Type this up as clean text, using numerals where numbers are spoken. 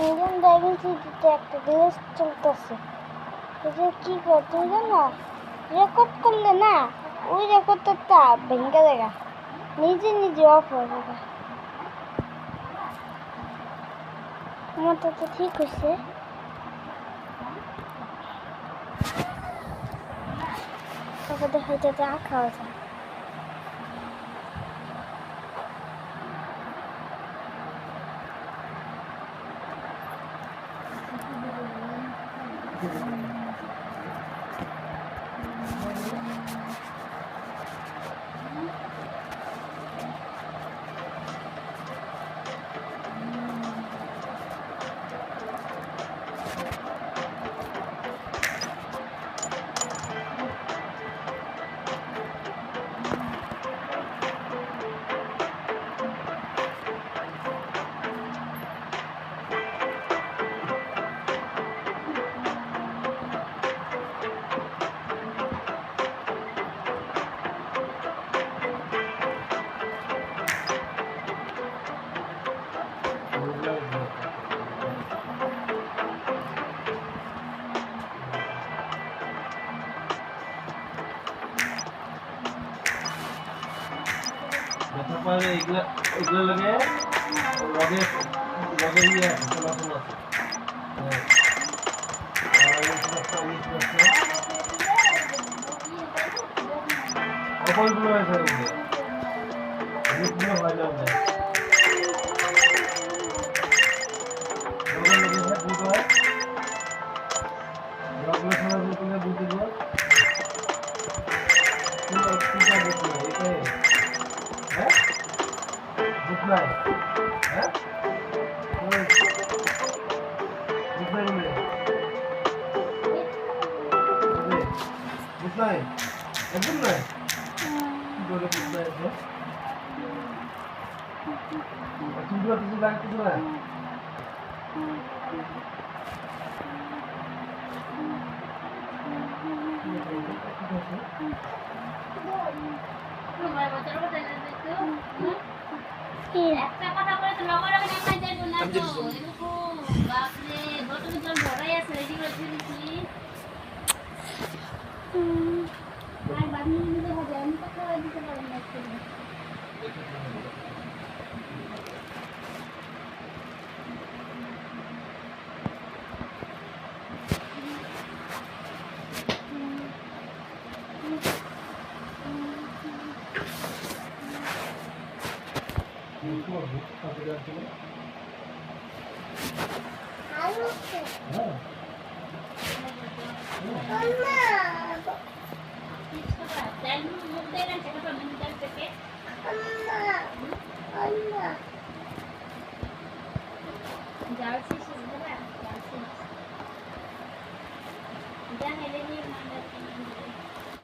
Indian driving সিটিতে একটা glitch চলতেছে। এটা কি করে তুমি জানো? রেকর্ড করলে না ওই রেকর্ডটা ভেঙে দেগা, নিজে নিজে অফ হয়ে যাবে। আমারটা তো ঠিক হয়েছে। তারপর দেখা যেতে আঁকা হয়েছে। তারপরে এগুলো লাগে লগে লগে ইয়ে চলাচল আছে। অপরগুলো হয়েছে রূপগুলো হয় না একদম নয় কি করে বুঝতে আছে তুমি কিছু লাগতেছে না একটা কথা বলে তো লগর আমি নাই যাইব না তো এরকম বাপ রে বোতলে জল ভরাই আছে রেডি করে দিয়েছি আর বানিয়ে নিতে হবে আমি তো খাওয়াই দিতে পারবো না জার্সি শিখবে না জার্সি যা হেলে নিয়ে মান্ডা